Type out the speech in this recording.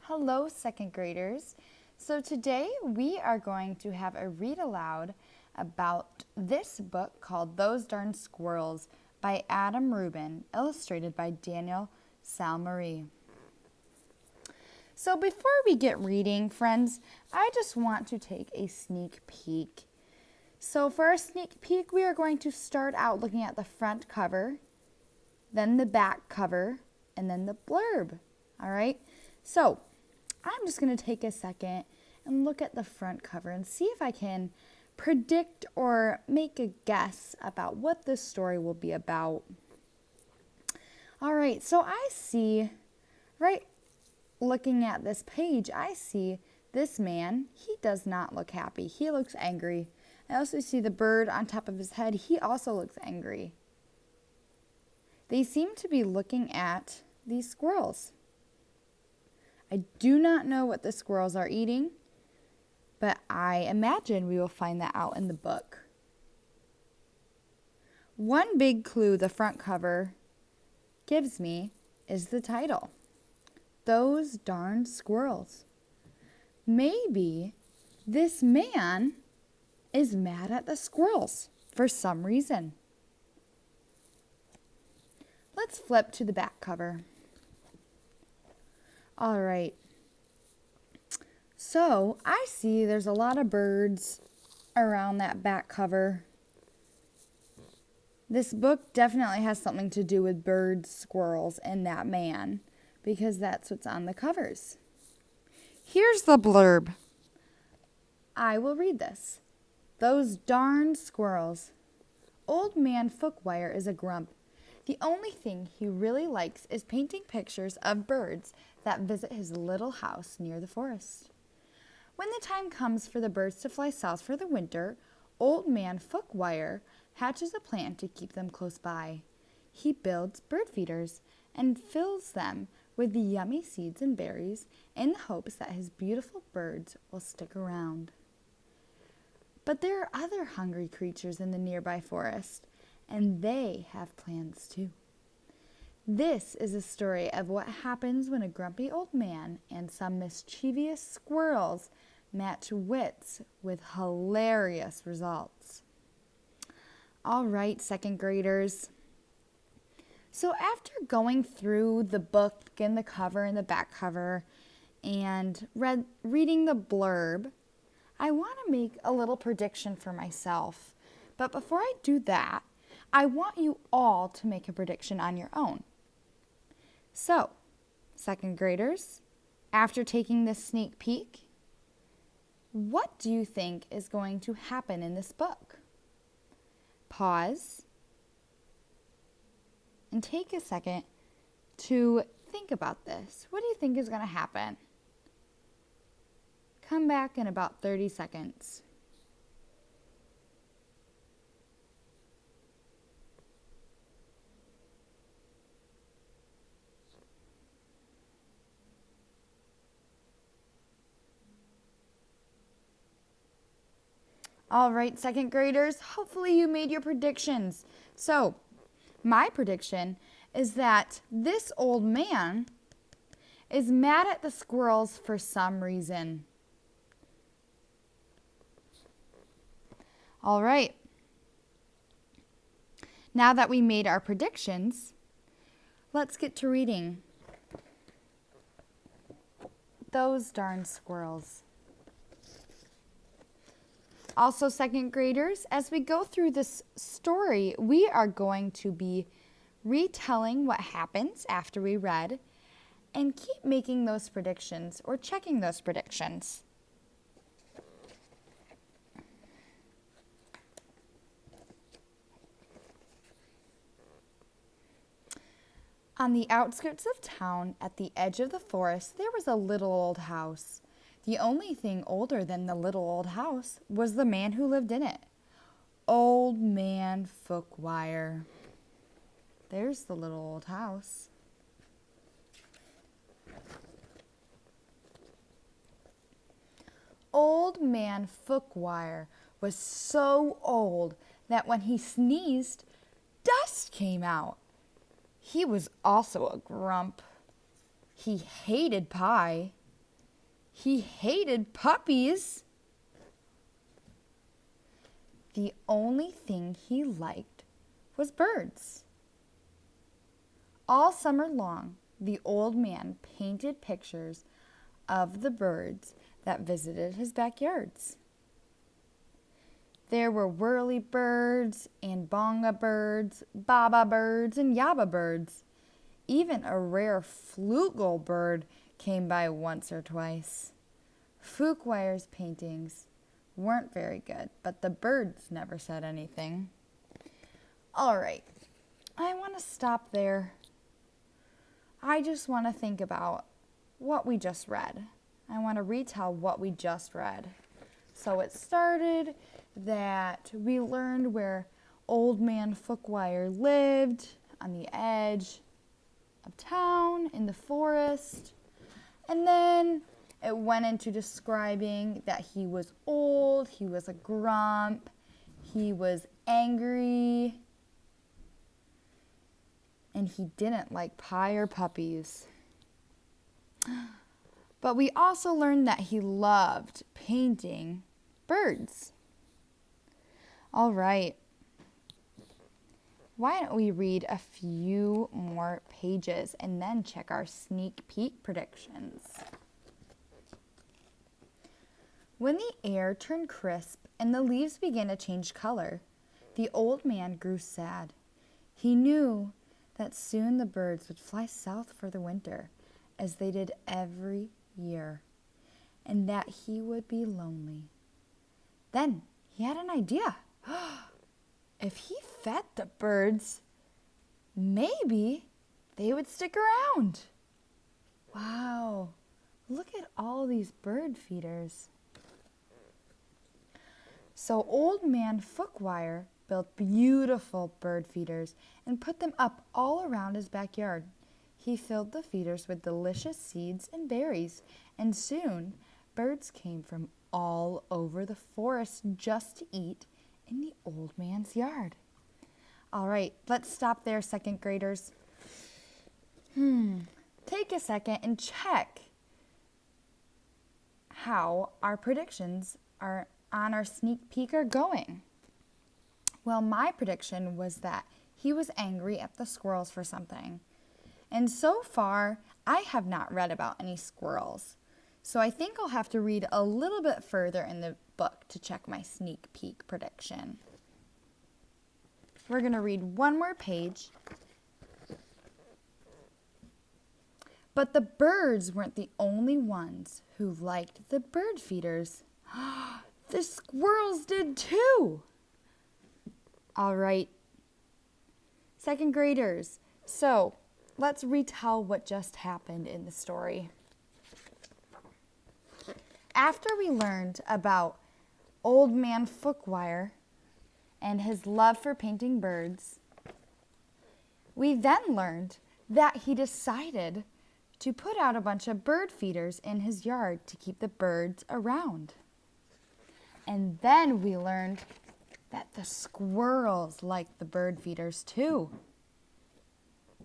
Hello, second graders. So today we are going to have a read aloud about this book called Those Darn Squirrels by Rubin, illustrated by Daniel Salmarie. So before we get reading, friends, I just want to take a sneak peek. So for our sneak peek, we are going to start out looking at the front cover, then the back cover, and then the blurb. All right? So I'm just going to take a second and look at the front cover and see if I can predict or make a guess about what this story will be about. All right, so I see, right looking at this page, I see this man. He does not look happy. He looks angry. I also see the bird on top of his head. He also looks angry. They seem to be looking at these squirrels. I do not know what the squirrels are eating, but I imagine we will find that out in the book. One big clue the front cover gives me is the title, Those Darn Squirrels. Maybe this man is mad at the squirrels for some reason. Let's flip to the back cover. All right, so I see there's a lot of birds around that back cover. This book definitely has something to do with birds, squirrels, and that man, because that's what's on the covers. Here's the blurb. I will read this. Those darn squirrels. Old man Fookwire is a grump. The only thing he really likes is painting pictures of birds that visit his little house near the forest. When the time comes for the birds to fly south for the winter, Old Man Fookwire hatches a plan to keep them close by. He builds bird feeders and fills them with the yummy seeds and berries in the hopes that his beautiful birds will stick around. But there are other hungry creatures in the nearby forest, and they have plans too. This is a story of what happens when a grumpy old man and some mischievous squirrels match wits with hilarious results. All right, second graders. So after going through the book and the cover and the back cover and reading the blurb, I want to make a little prediction for myself. But before I do that, I want you all to make a prediction on your own. So, second graders, after taking this sneak peek, what do you think is going to happen in this book? Pause and take a second to think about this. What do you think is going to happen? Come back in about 30 seconds. All right, second graders, hopefully you made your predictions. So, my prediction is that this old man is mad at the squirrels for some reason. All right. Now that we made our predictions, let's get to reading. Those darn squirrels. Also, second graders, as we go through this story, we are going to be retelling what happens after we read and keep making those predictions or checking those predictions. On the outskirts of town, at the edge of the forest, there was a little old house. The only thing older than the little old house was the man who lived in it. Old Man Fookwire. There's the little old house. Old Man Fookwire was so old that when he sneezed, dust came out. He was also a grump. He hated pie. He hated puppies. The only thing he liked was birds. All summer long, the old man painted pictures of the birds that visited his backyards. There were whirly birds and bonga birds, baba birds, and yaba birds. Even a rare flugel bird came by once or twice. Fuquwire's paintings weren't very good, but the birds never said anything. All right, I want to stop there. I just want to think about what we just read. I want to retell what we just read. So it started that we learned where Old Man Fuquwire lived on the edge of town in the forest. And then it went into describing that he was old, he was a grump, he was angry, and he didn't like pie or puppies. But we also learned that he loved painting birds. All right. Why don't we read a few more pages and then check our sneak peek predictions? When the air turned crisp and the leaves began to change color, the old man grew sad. He knew that soon the birds would fly south for the winter, as they did every year, and that he would be lonely. Then he had an idea. If he fed the birds, maybe they would stick around. Wow, look at all these bird feeders. So Old Man Fuquwire built beautiful bird feeders and put them up all around his backyard. He filled the feeders with delicious seeds and berries, and soon birds came from all over the forest just to eat in the old man's yard. All right, let's stop there, second graders. Take a second and check how our predictions are on our sneak peek are going. Well, my prediction was that he was angry at the squirrels for something. And so far, I have not read about any squirrels. So I think I'll have to read a little bit further in the book to check my sneak peek prediction. We're going to read one more page. But the birds weren't the only ones who liked the bird feeders. The squirrels did too. All right, second graders. So let's retell what just happened in the story. After we learned about Old Man Fuquwire and his love for painting birds, we then learned that he decided to put out a bunch of bird feeders in his yard to keep the birds around. And then we learned that the squirrels liked the bird feeders too.